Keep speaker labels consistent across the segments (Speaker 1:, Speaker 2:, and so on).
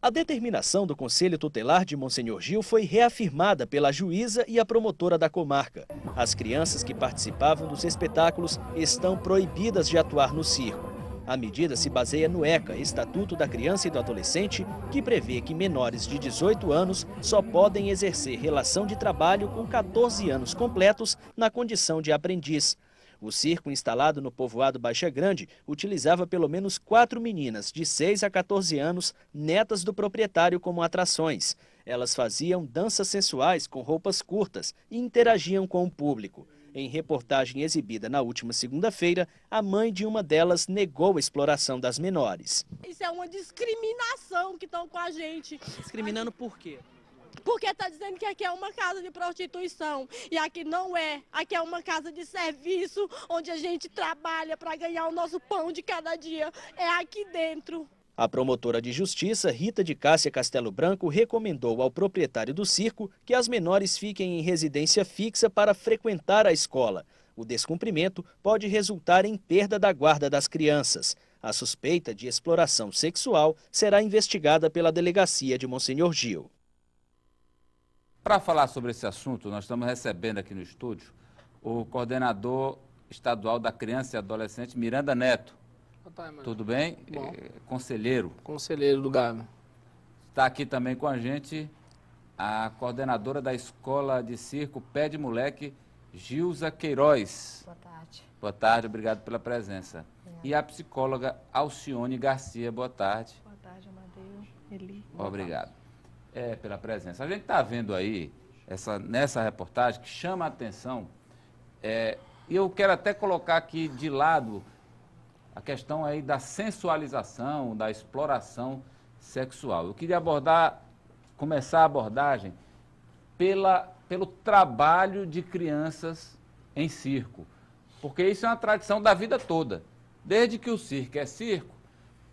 Speaker 1: A determinação do Conselho Tutelar de Monsenhor Gil foi reafirmada pela juíza e a promotora da comarca. As crianças que participavam dos espetáculos estão proibidas de atuar no circo. A medida se baseia no ECA, Estatuto da Criança e do Adolescente, que prevê que menores de 18 anos só podem exercer relação de trabalho com 14 anos completos na condição de aprendiz. O circo instalado no povoado Baixa Grande utilizava pelo menos 4 meninas de 6 a 14 anos, netas do proprietário, como atrações. Elas faziam danças sensuais com roupas curtas e interagiam com o público. Em reportagem exibida na última segunda-feira, a mãe de uma delas negou a exploração das menores.
Speaker 2: Isso é uma discriminação que estão com a gente.
Speaker 3: Discriminando por quê?
Speaker 2: Porque está dizendo que aqui é uma casa de prostituição e aqui não é. Aqui é uma casa de serviço onde a gente trabalha para ganhar o nosso pão de cada dia. É aqui dentro.
Speaker 1: A promotora de justiça, Rita de Cássia Castelo Branco, recomendou ao proprietário do circo que as menores fiquem em residência fixa para frequentar a escola. O descumprimento pode resultar em perda da guarda das crianças. A suspeita de exploração sexual será investigada pela delegacia de Monsenhor Gil.
Speaker 4: Para falar sobre esse assunto, nós estamos recebendo aqui no estúdio o coordenador estadual da Criança e Adolescente, Miranda Neto. Tudo bem? Conselheiro.
Speaker 5: Conselheiro do Gávea.
Speaker 4: Está aqui também com a gente a coordenadora da Escola de Circo Pé de Moleque, Gilza Queiroz.
Speaker 6: Boa tarde.
Speaker 4: Boa tarde, obrigado pela presença. E a psicóloga Alcione Garcia, boa tarde.
Speaker 6: Boa tarde, Amadeu, Eli.
Speaker 4: Obrigado. Pela presença. A gente está vendo aí, nessa reportagem, que chama a atenção, e eu quero até colocar aqui de lado a questão aí da sensualização, da exploração sexual. Eu queria começar a abordagem pelo trabalho de crianças em circo, porque isso é uma tradição da vida toda. Desde que o circo é circo,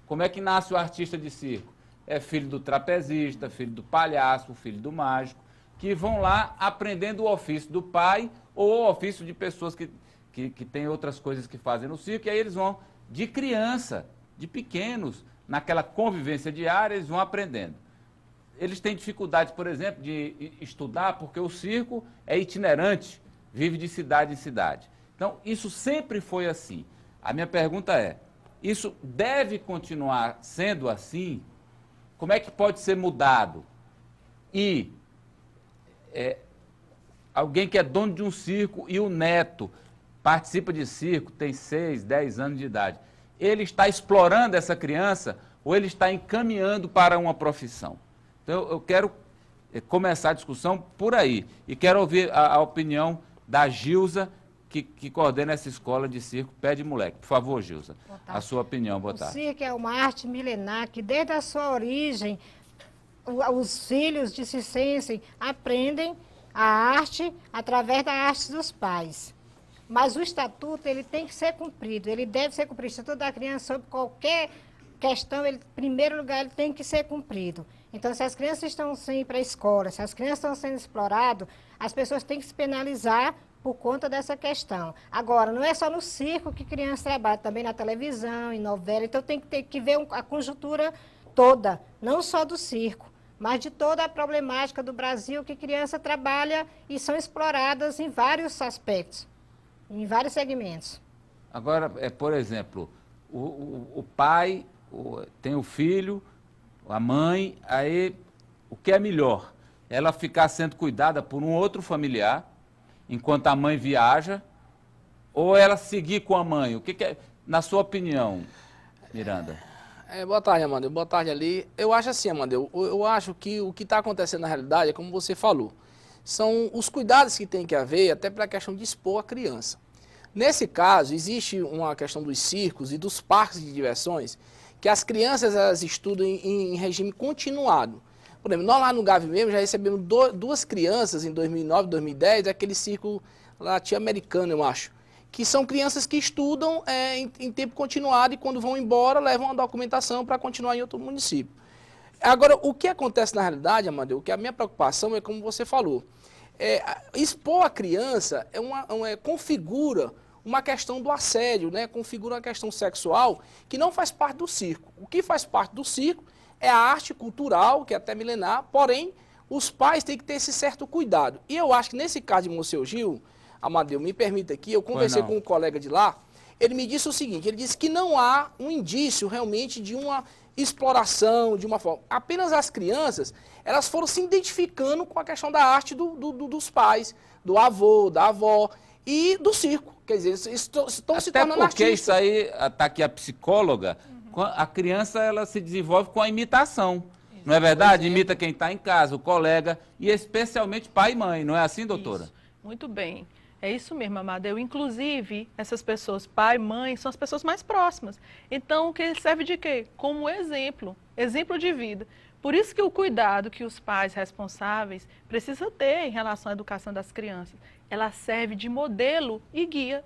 Speaker 4: como é que nasce o artista de circo? É filho do trapezista, filho do palhaço, filho do mágico, que vão lá aprendendo o ofício do pai ou o ofício de pessoas que têm outras coisas que fazem no circo, e aí eles vão, de criança, de pequenos, naquela convivência diária, eles vão aprendendo. Eles têm dificuldade, por exemplo, de estudar, porque o circo é itinerante, vive de cidade em cidade. Então, isso sempre foi assim. A minha pergunta é, isso deve continuar sendo assim? Como é que pode ser mudado? E alguém que é dono de um circo e o neto participa de circo, tem 6, 10 anos de idade, ele está explorando essa criança ou ele está encaminhando para uma profissão? Então, eu quero começar a discussão por aí e quero ouvir a opinião da Gilza, que coordena essa escola de circo Pé de Moleque. Por favor, Gilza, a sua opinião. Boa tarde.
Speaker 6: O circo é uma arte milenar que, desde a sua origem, os filhos de circense aprendem a arte através da arte dos pais. Mas o estatuto, ele tem que ser cumprido, ele deve ser cumprido. O estatuto da criança, sobre qualquer questão, em primeiro lugar, ele tem que ser cumprido. Então, se as crianças estão sem ir para a escola, se as crianças estão sendo exploradas, as pessoas têm que se penalizar por conta dessa questão. Agora, não é só no circo que criança trabalha, também na televisão, em novela, então tem que ter que ver a conjuntura toda, não só do circo, mas de toda a problemática do Brasil que criança trabalha e são exploradas em vários aspectos, em vários segmentos.
Speaker 4: Agora, por exemplo, o pai tem o filho, a mãe, aí o que é melhor? Ela ficar sendo cuidada por um outro familiar, enquanto a mãe viaja, ou ela seguir com a mãe? O que é, na sua opinião, Miranda?
Speaker 5: Boa tarde, Amadeu. Boa tarde, Ali. Eu acho assim, Amadeu, eu acho que o que está acontecendo na realidade é como você falou. São os cuidados que tem que haver até para a questão de expor a criança. Nesse caso, existe uma questão dos circos e dos parques de diversões que as crianças elas estudam em regime continuado. Por exemplo, nós lá no Gávea mesmo já recebemos duas crianças em 2009, 2010, aquele circo latino-americano, eu acho, que são crianças que estudam em tempo continuado e quando vão embora levam a documentação para continuar em outro município. Agora, o que acontece na realidade, Amadeu, que a minha preocupação é como você falou, expor a criança configura uma questão do assédio, né? Configura uma questão sexual que não faz parte do circo. O que faz parte do circo é a arte cultural, que é até milenar, porém, os pais têm que ter esse certo cuidado. E eu acho que nesse caso de Monsenhor Gil, Amadeu, me permita aqui, eu conversei com um colega de lá, ele me disse o seguinte, ele disse que não há um indício realmente de uma exploração, de uma forma. Apenas as crianças, elas foram se identificando com a questão da arte dos pais, do avô, da avó e do circo. Quer dizer, estão se tornando artistas.
Speaker 4: Porque isso aí, está aqui a psicóloga, a criança ela se desenvolve com a imitação. Isso. Não é verdade? Imita quem está em casa, o colega, e especialmente pai e mãe. Não é assim, doutora?
Speaker 3: Isso. Muito bem. É isso mesmo, Amadeu. Inclusive, essas pessoas, pai, mãe, são as pessoas mais próximas. Então, o que serve de quê? Como exemplo, exemplo de vida. Por isso que o cuidado que os pais responsáveis precisam ter em relação à educação das crianças, ela serve de modelo e guia.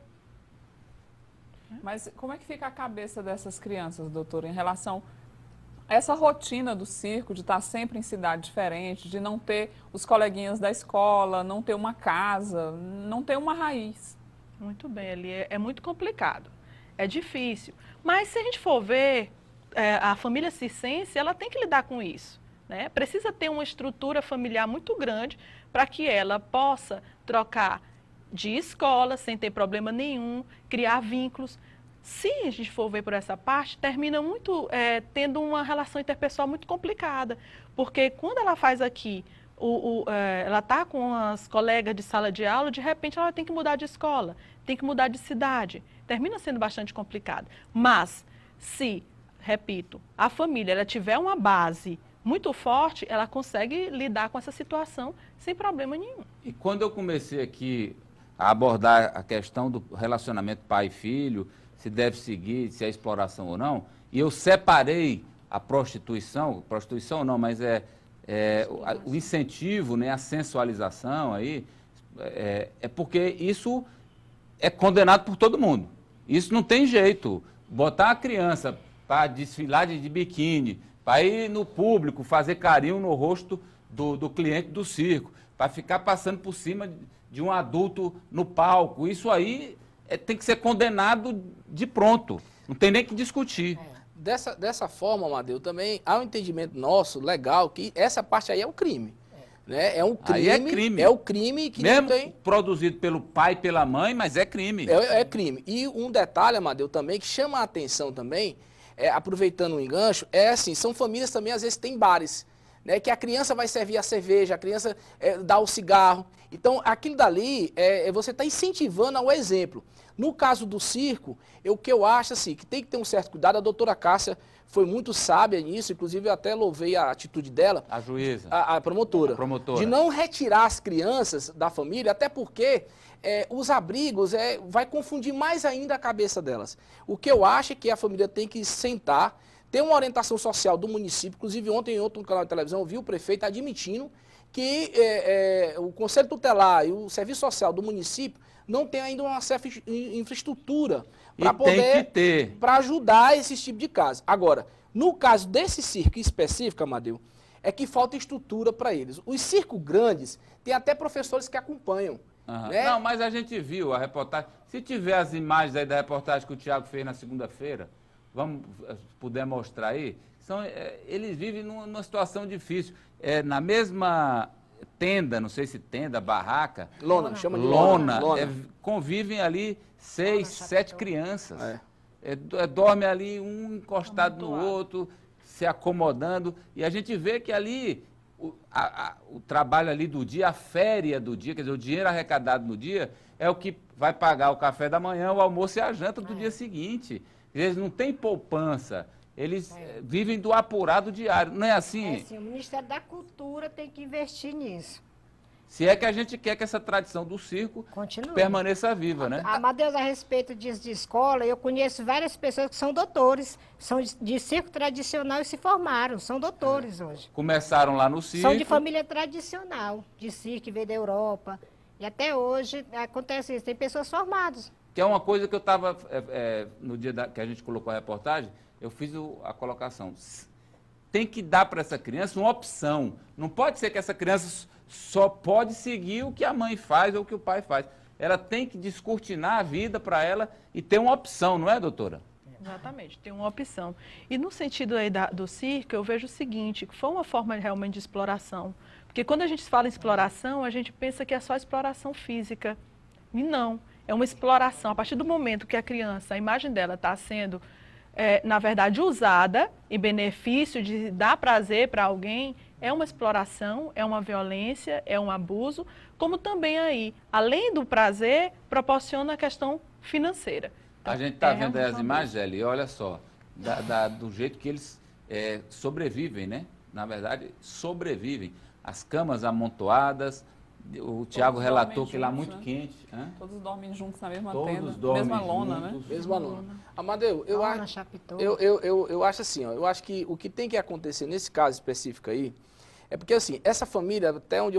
Speaker 7: Mas como é que fica a cabeça dessas crianças, doutora, em relação a essa rotina do circo, de estar sempre em cidade diferente, de não ter os coleguinhas da escola, não ter uma casa, não ter uma raiz?
Speaker 3: Muito bem, ali é muito complicado, é difícil. Mas se a gente for ver, a família circense, ela tem que lidar com isso, né? Precisa ter uma estrutura familiar muito grande para que ela possa trocar de escola sem ter problema nenhum, criar vínculos. Se a gente for ver por essa parte, termina muito tendo uma relação interpessoal muito complicada, porque quando ela faz aqui, ela está com as colegas de sala de aula, de repente ela tem que mudar de escola, tem que mudar de cidade, termina sendo bastante complicado. Mas se, repito, a família ela tiver uma base muito forte, ela consegue lidar com essa situação sem problema nenhum.
Speaker 4: E quando eu comecei aqui a abordar a questão do relacionamento pai e filho, se deve seguir, se é exploração ou não, e eu separei a prostituição não, mas o incentivo, né, a sensualização aí, é porque isso é condenado por todo mundo. Isso não tem jeito. Botar a criança para desfilar de biquíni, para ir no público, fazer carinho no rosto do cliente do circo, para ficar passando por cima de um adulto no palco, isso aí tem que ser condenado de pronto, não tem nem que discutir.
Speaker 5: Dessa forma, Amadeu, também há um entendimento nosso, legal, que essa parte aí é um crime. Né? É um crime. Aí é crime. É o crime que
Speaker 4: mesmo
Speaker 5: não tem...
Speaker 4: produzido pelo pai e pela mãe, mas é crime.
Speaker 5: É crime. E um detalhe, Amadeu, também, que chama a atenção também, aproveitando o engancho, assim, são famílias também, às vezes, tem bares, né, que a criança vai servir a cerveja, a criança dá o cigarro. Então, aquilo dali, você está incentivando ao exemplo. No caso do circo, o que eu acho assim, que tem que ter um certo cuidado, a doutora Cássia foi muito sábia nisso, inclusive eu até louvei a atitude dela.
Speaker 4: A juíza.
Speaker 5: A promotora.
Speaker 4: A promotora.
Speaker 5: De não retirar as crianças da família, até porque os abrigos vai confundir mais ainda a cabeça delas. O que eu acho é que a família tem que sentar, ter uma orientação social do município. Inclusive ontem em outro canal de televisão eu vi o prefeito admitindo que o Conselho Tutelar e o Serviço Social do município não tem ainda uma certa infraestrutura para poder, para ajudar esse tipo de caso. Agora, no caso desse circo específico, Amadeu, é que falta estrutura para eles. Os circos grandes tem até professores que acompanham.
Speaker 4: Uhum.
Speaker 5: Né?
Speaker 4: Não, mas a gente viu a reportagem. Se tiver as imagens aí da reportagem que o Tiago fez na segunda-feira, vamos puder mostrar aí, eles vivem numa situação difícil. Na mesma tenda, não sei se tenda, barraca.
Speaker 5: Lona, chama de
Speaker 4: lona. Convivem ali 6, 7 crianças. Dorme ali um encostado no outro, se acomodando. E a gente vê que ali o trabalho ali do dia, a féria do dia, quer dizer, o dinheiro arrecadado no dia é o que vai pagar o café da manhã, o almoço e a janta do dia seguinte. Eles não têm poupança. Eles vivem do apurado diário, não é assim?
Speaker 6: Sim, o Ministério da Cultura tem que investir nisso.
Speaker 4: Se é que a gente quer que essa tradição do circo permaneça viva, né?
Speaker 6: Amadeu, a respeito disso de escola, eu conheço várias pessoas que são doutores, são de circo tradicional e se formaram, são doutores hoje.
Speaker 4: Começaram lá no circo.
Speaker 6: São de família tradicional, de circo, veio da Europa. E até hoje acontece isso, tem pessoas formadas.
Speaker 4: Que é uma coisa que eu estava, no dia que a gente colocou a reportagem, eu fiz a colocação. Tem que dar para essa criança uma opção. Não pode ser que essa criança só pode seguir o que a mãe faz ou o que o pai faz. Ela tem que descortinar a vida para ela e ter uma opção, não é, doutora?
Speaker 3: Exatamente, tem uma opção. E no sentido aí do circo, eu vejo o seguinte, que foi uma forma realmente de exploração. Porque quando a gente fala em exploração, a gente pensa que é só exploração física. E não, é uma exploração. A partir do momento que a criança, a imagem dela está sendo, na verdade, usada em benefício de dar prazer para alguém, é uma exploração, é uma violência, é um abuso, como também aí, além do prazer, proporciona a questão financeira. Então,
Speaker 4: a gente está vendo aí as imagens, Eli, e olha só, do jeito que eles sobrevivem, né? Na verdade, sobrevivem. As camas amontoadas, o Tiago relatou que lá muito quente. Hein?
Speaker 7: Todos dormem juntos na mesma
Speaker 4: Todos
Speaker 7: tenda,
Speaker 4: dormem
Speaker 7: mesma lona,
Speaker 4: juntos,
Speaker 7: né?
Speaker 5: Mesma lona. Amadeu, eu acho assim, ó, eu acho que o que tem que acontecer nesse caso específico aí, é porque assim, essa família, até onde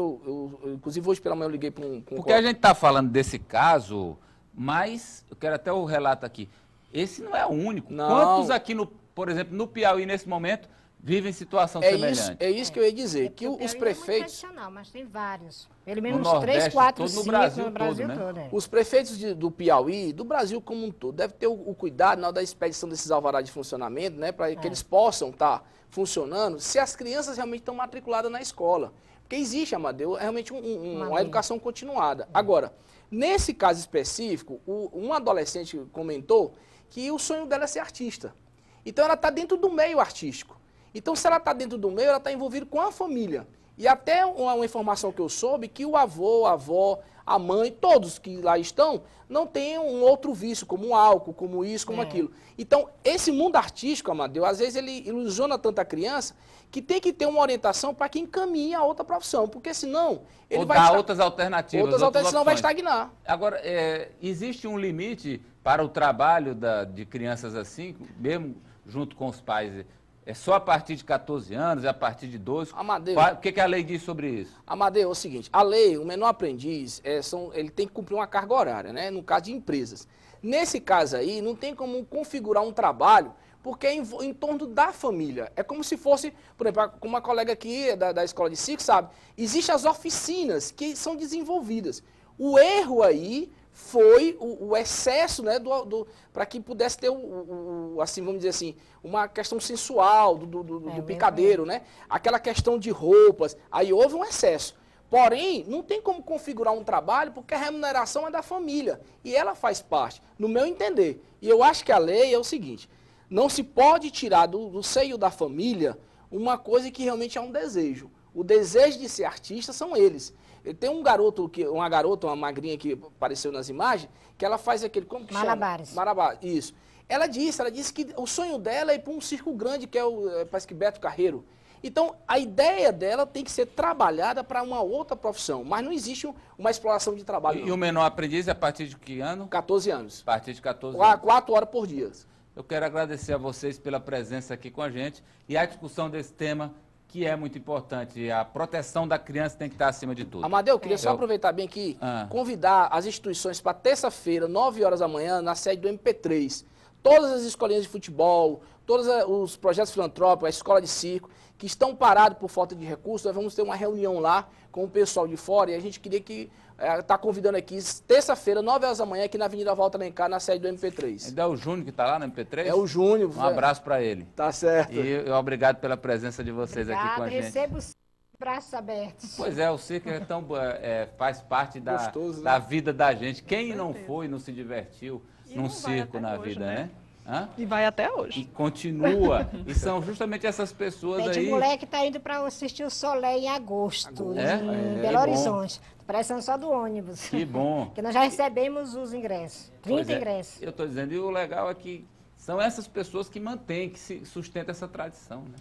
Speaker 5: inclusive hoje pela manhã eu liguei para um...
Speaker 4: Porque a gente está falando desse caso, mas eu quero até o relato aqui. Esse não é o único.
Speaker 5: Não.
Speaker 4: Quantos aqui, por exemplo, no Piauí, nesse momento, vivem situação semelhante?
Speaker 5: É isso que eu ia dizer, que os prefeitos...
Speaker 6: É muito mas tem vários. Pelo menos
Speaker 4: No
Speaker 6: 3, 4,
Speaker 4: todo,
Speaker 6: 5
Speaker 4: no Brasil
Speaker 6: no Brasil
Speaker 4: todo, né?
Speaker 6: todo. É.
Speaker 5: Os prefeitos do Piauí, do Brasil como um todo, devem ter o cuidado na hora da expedição desses alvarás de funcionamento, né, para que eles possam estar funcionando, se as crianças realmente estão matriculadas na escola. Porque existe, Amadeu, realmente uma educação continuada. Agora, nesse caso específico, um adolescente comentou que o sonho dela é ser artista. Então ela está dentro do meio artístico. Então se ela está dentro do meio, ela está envolvida com a família. E até uma informação que eu soube, que o avô, a avó, a mãe, todos que lá estão, não têm um outro vício, como um álcool, como isso, como aquilo. Então, esse mundo artístico, Amadeu, às vezes ele ilusiona tanto a criança que tem que ter uma orientação para que encaminhe a outra profissão, porque senão ele
Speaker 4: Ou
Speaker 5: vai...
Speaker 4: dar outras alternativas.
Speaker 5: Outras alternativas, senão vai estagnar.
Speaker 4: Agora, existe um limite para o trabalho de crianças assim, mesmo junto com os pais? É só a partir de 14 anos, é a partir de 12?
Speaker 5: Amadeu,
Speaker 4: O que a lei diz sobre isso?
Speaker 5: Amadeu, é o seguinte, a lei, o menor aprendiz, ele tem que cumprir uma carga horária, né? No caso de empresas. Nesse caso aí, não tem como configurar um trabalho, porque é em torno da família. É como se fosse, por exemplo, como uma colega aqui da escola de circo, sabe? Existem as oficinas que são desenvolvidas. O erro aí foi o excesso, né, para que pudesse ter, assim, vamos dizer assim, uma questão sensual do picadeiro, né? Aquela questão de roupas, aí houve um excesso. Porém, não tem como configurar um trabalho porque a remuneração é da família e ela faz parte, no meu entender. E eu acho que a lei é o seguinte, não se pode tirar do seio da família uma coisa que realmente é um desejo. O desejo de ser artista são eles. Tem uma garota, uma magrinha que apareceu nas imagens, que ela faz aquele, como que
Speaker 6: Malabares.
Speaker 5: chama? Malabares, isso. Ela disse que o sonho dela é ir para um circo grande, que parece que Beto Carreiro. Então, a ideia dela tem que ser trabalhada para uma outra profissão, mas não existe uma exploração de trabalho.
Speaker 4: E o menor aprendiz é a partir de que ano?
Speaker 5: 14 anos.
Speaker 4: A partir de 14 anos.
Speaker 5: 4 horas por dia.
Speaker 4: Eu quero agradecer a vocês pela presença aqui com a gente e a discussão desse tema, que é muito importante. A proteção da criança tem que estar acima de tudo.
Speaker 5: Amadeu, eu queria só aproveitar bem aqui, convidar as instituições para terça-feira, 9 horas da manhã, na sede do MP3. Todas as escolinhas de futebol, todos os projetos filantrópicos, a escola de circo, que estão parados por falta de recursos, nós vamos ter uma reunião lá com o pessoal de fora e a gente queria que está convidando aqui, terça-feira, 9 horas da manhã, aqui na Avenida Volta Alencar, na sede do MP3.
Speaker 4: Ainda é o Júnior que está lá no MP3?
Speaker 5: É o Júnior.
Speaker 4: Um abraço para ele.
Speaker 5: Tá certo.
Speaker 4: E obrigado pela presença de vocês aqui com a gente.
Speaker 6: Recebo os braços abertos.
Speaker 4: Pois é, o circo faz parte
Speaker 5: Gostoso,
Speaker 4: da
Speaker 5: né?
Speaker 4: vida da gente. Quem não foi, não se divertiu num circo na
Speaker 3: hoje,
Speaker 4: vida,
Speaker 3: né?
Speaker 4: Hã?
Speaker 3: E vai até hoje.
Speaker 4: E continua. E são justamente essas pessoas
Speaker 6: Tem
Speaker 4: aí.
Speaker 6: de mulher que está indo para assistir o Soleil em agosto, em Belo
Speaker 4: bom.
Speaker 6: Horizonte. Precisando só do ônibus.
Speaker 4: Que bom.
Speaker 6: Porque nós já recebemos os ingressos. 30
Speaker 4: Pois é.
Speaker 6: ingressos.
Speaker 4: Eu estou dizendo, e o legal é que são essas pessoas que mantêm, que sustentam essa tradição, né?